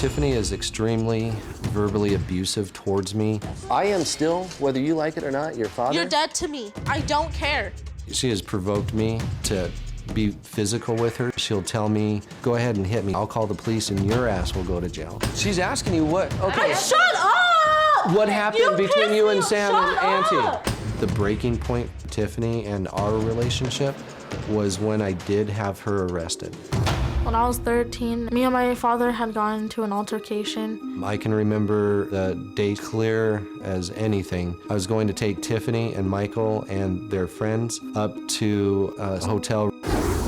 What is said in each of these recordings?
Tiffani is extremely verbally abusive towards me. I am still, whether you like it or not, your father. You're dead to me. I don't care. She has provoked me to be physical with her. She'll tell me, go ahead and hit me. I'll call the police and your ass will go to jail. She's asking you what, okay. Shut up! What happened between you and Sam and Auntie? Up. The breaking point, Tiffani, and our relationship was when I did have her arrested. When I was 13, me and my father had gotten into an altercation. I can remember the date clear as anything. I was going to take Tiffani and Michael and their friends up to a hotel.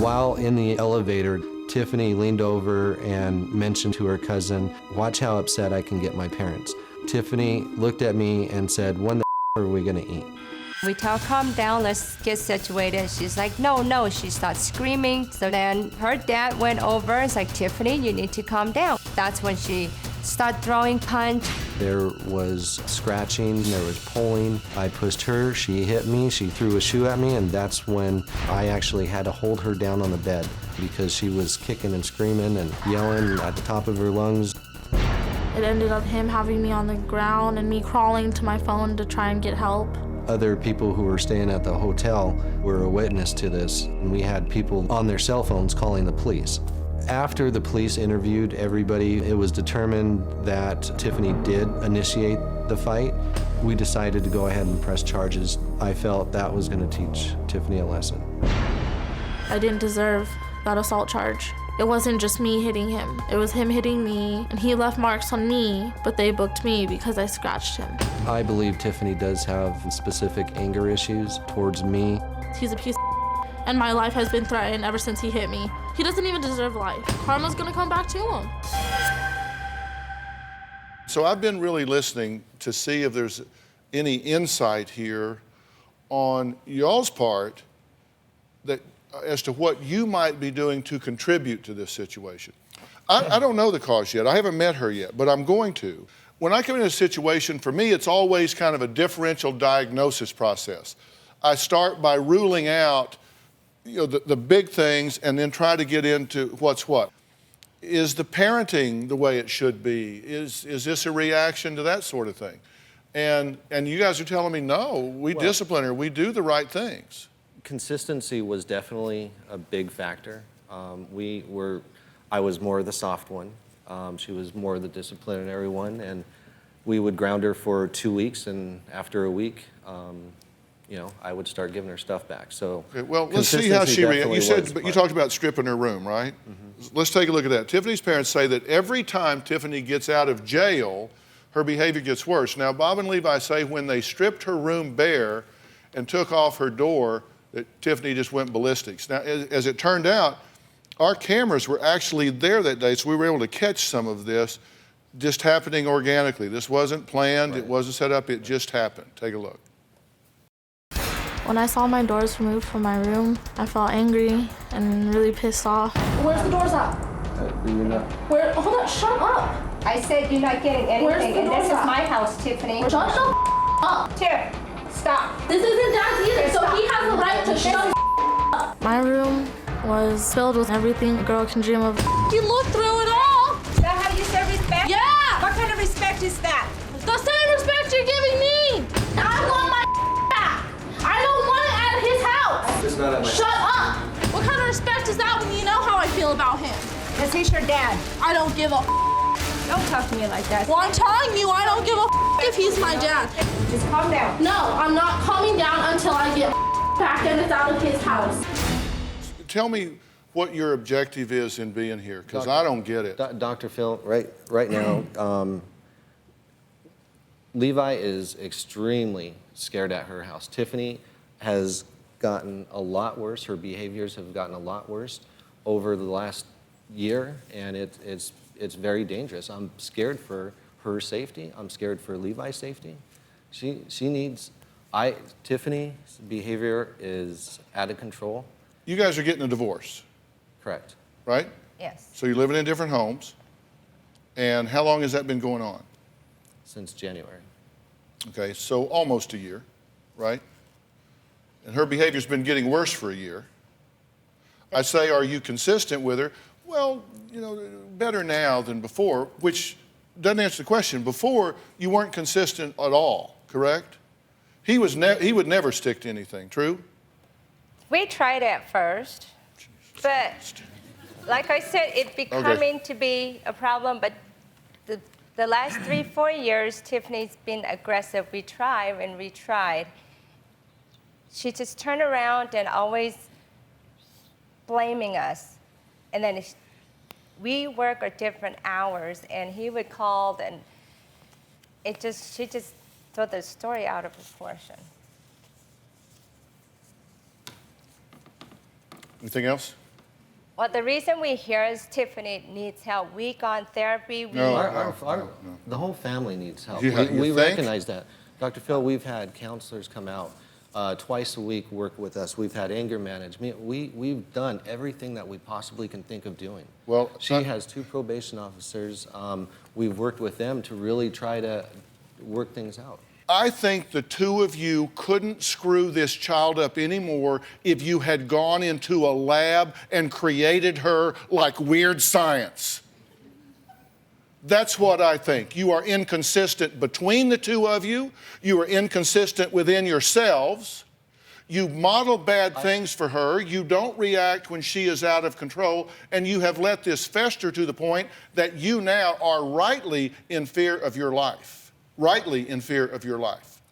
While in the elevator, Tiffani leaned over and mentioned to her cousin, watch how upset I can get my parents. Tiffani looked at me and said, when the are we gonna eat? We tell her, calm down, let's get situated. She's like, no. She starts screaming. So then her dad went over and was like, Tiffani, you need to calm down. That's when she started throwing punch. There was scratching, there was pulling. I pushed her, she hit me, she threw a shoe at me, and that's when I actually had to hold her down on the bed because she was kicking and screaming and yelling at the top of her lungs. It ended up him having me on the ground and me crawling to my phone to try and get help. Other people who were staying at the hotel were a witness to this, and we had people on their cell phones calling the police. After the police interviewed everybody, it was determined that Tiffani did initiate the fight. We decided to go ahead and press charges. I felt that was going to teach Tiffani a lesson. I didn't deserve that assault charge. It wasn't just me hitting him. It was him hitting me, and he left marks on me, but they booked me because I scratched him. I believe Tiffani does have specific anger issues towards me. He's a piece of and my life has been threatened ever since he hit me. He doesn't even deserve life. Karma's gonna come back to him. So I've been really listening to see if there's any insight here on y'all's part that as to what you might be doing to contribute to this situation. I don't know the cause yet. I haven't met her yet, but I'm going to. When I come in a situation, for me, it's always kind of a differential diagnosis process. I start by ruling out the big things and then try to get into what's what. Is the parenting the way it should be? Is this a reaction to that sort of thing? And you guys are telling me, no, we discipline her, we do the right things. Consistency was definitely a big factor. I was more the soft one. She was more the disciplinary one, and we would ground her for 2 weeks, and after a week, I would start giving her stuff back. So, okay, well, let's see how she reacts. You talked about stripping her room, right? Mm-hmm. Let's take a look at that. Tiffani's parents say that every time Tiffani gets out of jail, her behavior gets worse. Now, Bob and Levi say when they stripped her room bare and took off her door, that Tiffani just went ballistics. Now, as it turned out, our cameras were actually there that day, so we were able to catch some of this just happening organically. This wasn't planned, It wasn't set up, it just happened. Take a look. When I saw my doors removed from my room, I felt angry and really pissed off. Where's the doors at? Where? Hold on, shut up. I said you're not getting anything, and this is my house, Tiffani. Shut the up. Here, stop. This isn't Dad's either, so he has the right to shut up. My room was filled with everything a girl can dream of. You looked through it all. Is that how you say respect? Yeah. What kind of respect is that? The same respect you're giving me. I want my back. I don't want it at his house. It's not at my Shut up. What kind of respect is that when you know how I feel about him? Because he's your dad. I don't give a Don't talk to me like that. Well, I'm telling you, I don't give a if he's my dad. Just calm down. No, I'm not calming down until I get back and it's out of his house. Tell me what your objective is in being here, because I don't get it. DrPhil, right now, Levi is extremely scared at her house. Tiffani has gotten a lot worse. Her behaviors have gotten a lot worse over the last year, and it's very dangerous. I'm scared for her safety. I'm scared for Levi's safety. Tiffany's behavior is out of control. You guys are getting a divorce, Correct. right? Yes. So you're living in different homes. And how long has that been going on? Since January. Okay, so almost a year, right? And her behavior's been getting worse for a year. I say, are you consistent with her? Well, you know, better now than before, which doesn't answer the question. Before, you weren't consistent at all, correct? He would never stick to anything, true? We tried at first, but like I said, it becoming to be a problem. But the last 3-4 years, Tiffany's been aggressive. We tried and retried. She just turned around and always blaming us. And then we work at different hours, and he would call, and she just threw the story out of proportion. Anything else? Well, the reason we're here is Tiffany needs help. We gone therapy. No. The whole family needs help. You We think? recognize that. Dr. Phil, we've had counselors come out twice a week, work with us. We've had anger management. We've done everything that we possibly can think of doing. Well, she has 2 probation officers. We've worked with them to really try to work things out. I think the two of you couldn't screw this child up anymore if you had gone into a lab and created her like Weird Science. That's what I think. You are inconsistent between the two of you. You are inconsistent within yourselves. You model bad things for her. You don't react when she is out of control. And you have let this fester to the point that you now are rightly in fear of your life. Rightly in fear of your life.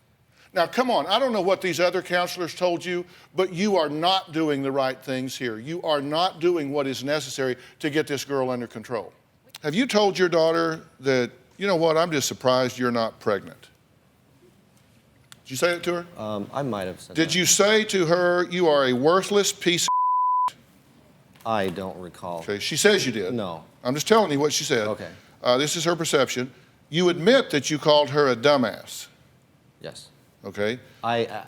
Now, come on, I don't know what these other counselors told you, but you are not doing the right things here. You are not doing what is necessary to get this girl under control. Have you told your daughter that, you know what, I'm just surprised you're not pregnant? Did you say that to her? I might have said Did that. you say to her, you are a worthless piece of I don't recall. Okay, she says you did. No. I'm just telling you what she said. Okay. This is her perception. You admit that you called her a dumbass. Yes. Okay. I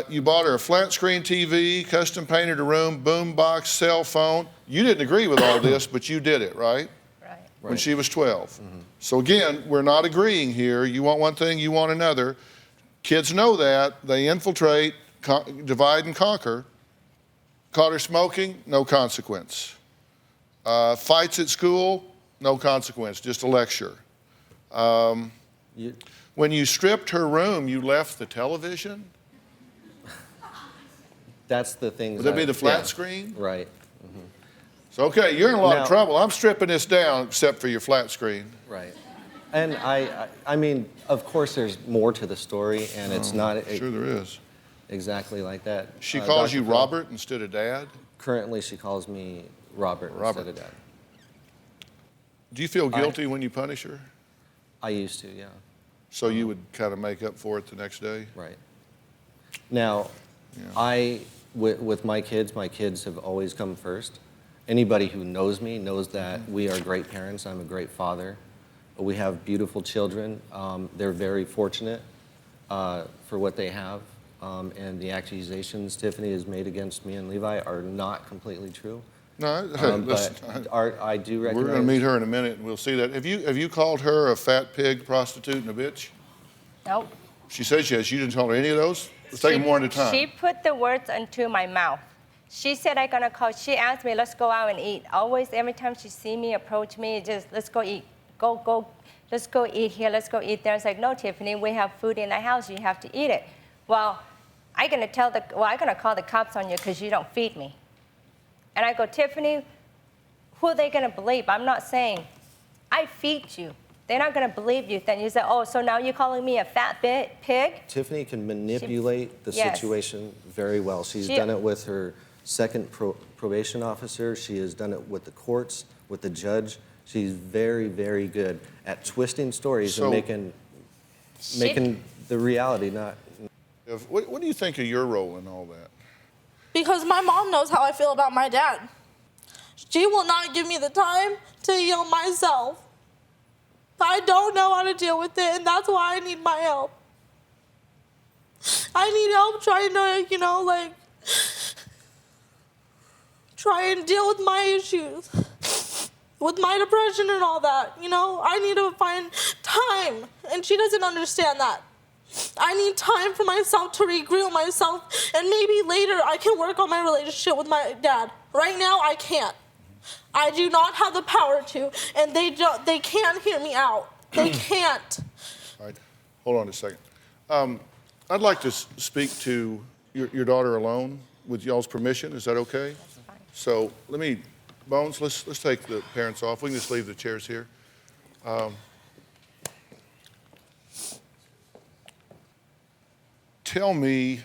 You bought her a flat screen TV, custom painted a room, boom box, cell phone. You didn't agree with all this, but you did it, right? Right. When she was 12. So again, we're not agreeing here. You want one thing, you want another. Kids know that. They infiltrate, divide and conquer. Caught her smoking, no consequence. Fights at school, no consequence, just a lecture. When you stripped her room, you left the television? That's the thing. Would that be the flat screen? Right. So, okay, you're in a lot Now- of trouble. I'm stripping this down except for your flat screen. Right. And I mean, of course, there's more to the story, and it's not Sure there is. exactly like that. She calls Dr. you Phil, Robert instead of Dad? Currently, she calls me Robert instead of Dad. Do you feel guilty when you punish her? I used to, yeah. So you would kind of make up for it the next day? Right. Now, with my kids have always come first. Anybody who knows me knows that we are great parents. I'm a great father. We have beautiful children. They're very fortunate for what they have. And the accusations Tiffany has made against me and Levi are not completely true. No, hey, listen, But I do recognize... we're going to meet her in a minute and we'll see that. Have you called her a fat pig, prostitute, and a bitch? Nope. She says yes. You didn't tell her any of those? Let's take them one at a time. She put the words into my mouth. She said I'm gonna call. She asked me, let's go out and eat. Always, every time she see me, approach me, just let's go eat. Go, let's go eat here, let's go eat there. It's like, no, Tiffany, we have food in the house, you have to eat it. Well, I'm gonna call the cops on you because you don't feed me. And I go, Tiffany, who are they gonna believe? I'm not saying, I feed you. They're not gonna believe you. Then you say, oh, so now you're calling me a fat pig? Tiffany can manipulate the yes. situation very well. She's done it with her second probation officer. She has done it with the courts, with the judge. She's very, very good at twisting stories and making the reality not... What do you think of your role in all that? Because my mom knows how I feel about my dad. She will not give me the time to heal myself. I don't know how to deal with it, and that's why I need my help. I need help trying to, try and deal with my issues, with my depression and all that. I need to find time, and she doesn't understand that. I need time for myself to regroup myself, and maybe later I can work on my relationship with my dad. Right now, I can't. I do not have the power to, and they can't hear me out. They can't. All right, hold on a second. I'd like to speak to your daughter alone with y'all's permission. Is that okay? That's fine. So let me, Bones, let's take the parents off. We can just leave the chairs here. Tell me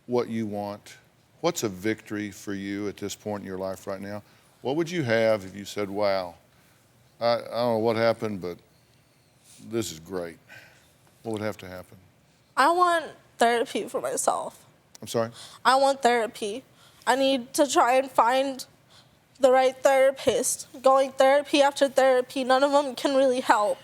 what you want. What's a victory for you at this point in your life right now? What would you have if you said, wow, I don't know what happened, but this is great? What would have to happen? I want therapy for myself. I'm sorry? I want therapy. I need to try and find the right therapist. Going therapy after therapy, none of them can really help.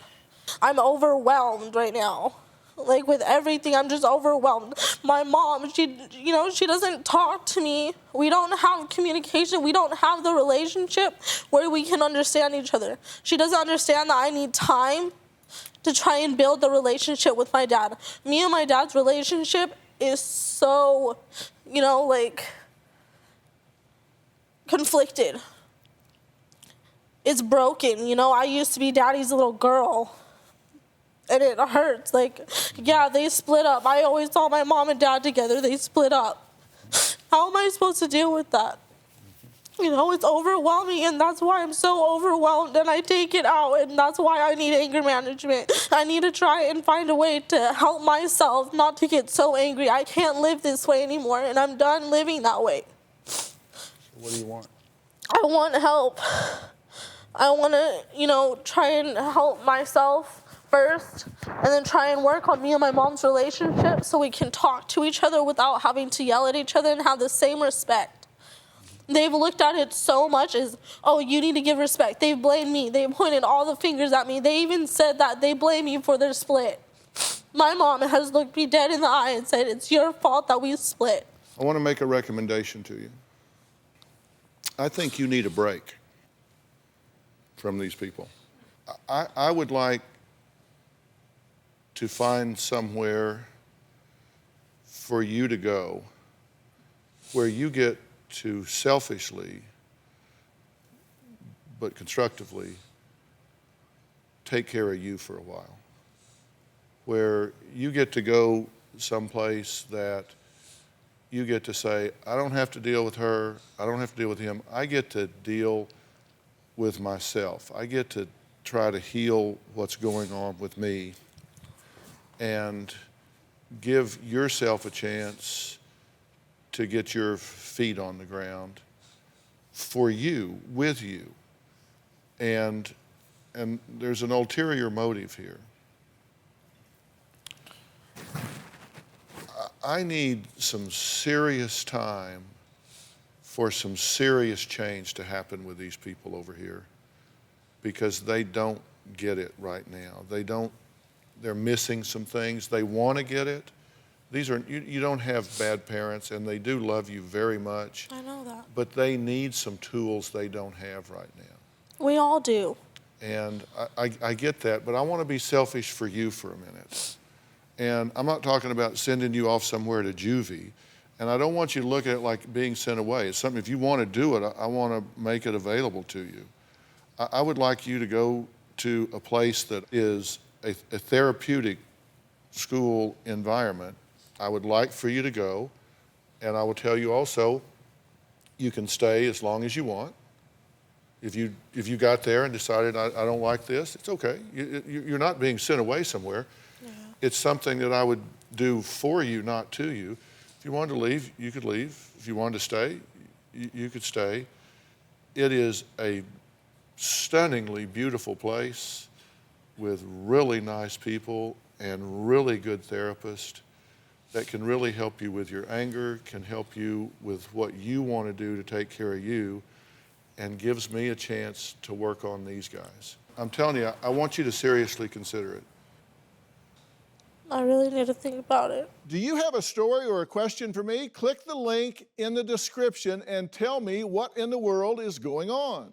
I'm overwhelmed right now. Like with everything, I'm just overwhelmed. My mom, she doesn't talk to me. We don't have communication. We don't have the relationship where we can understand each other. She doesn't understand that I need time to try and build the relationship with my dad. Me and my dad's relationship is so, conflicted. It's broken, I used to be daddy's little girl. And it hurts. Yeah, they split up. I always saw my mom and dad together. They split up. How am I supposed to deal with that? It's overwhelming, and that's why I'm so overwhelmed, and I take it out, and that's why I need anger management. I need to try and find a way to help myself not to get so angry. I can't live this way anymore, and I'm done living that way. So what do you want? I want help. I want to, try and help myself first, and then try and work on me and my mom's relationship so we can talk to each other without having to yell at each other and have the same respect. They've looked at it so much as, oh, you need to give respect. They've blamed me. They pointed all the fingers at me. They even said that they blame me for their split. My mom has looked me dead in the eye and said, it's your fault that we split. I want to make a recommendation to you. I think you need a break from these people. I would like to find somewhere for you to go where you get to selfishly but constructively take care of you for a while, where you get to go someplace that you get to say, I don't have to deal with her, I don't have to deal with him, I get to deal with myself. I get to try to heal what's going on with me and give yourself a chance to get your feet on the ground for you, with you. And there's an ulterior motive here. I need some serious time for some serious change to happen with these people over here, because they don't get it right now. They're missing some things. They want to get it. You don't have bad parents, and they do love you very much. I know that. But they need some tools they don't have right now. We all do. And I get that, but I want to be selfish for you for a minute. And I'm not talking about sending you off somewhere to juvie. And I don't want you to look at it like being sent away. It's something, if you want to do it, I want to make it available to you. I would like you to go to a place that is a therapeutic school environment. I would like for you to go, and I will tell you also, you can stay as long as you want. If you got there and decided, I don't like this, it's okay. You're not being sent away somewhere. Yeah. It's something that I would do for you, not to you. If you wanted to leave, you could leave. If you wanted to stay, you could stay. It is a stunningly beautiful place with really nice people and really good therapists that can really help you with your anger, can help you with what you want to do to take care of you, and gives me a chance to work on these guys. I'm telling you, I want you to seriously consider it. I really need to think about it. Do you have a story or a question for me? Click the link in the description and tell me what in the world is going on.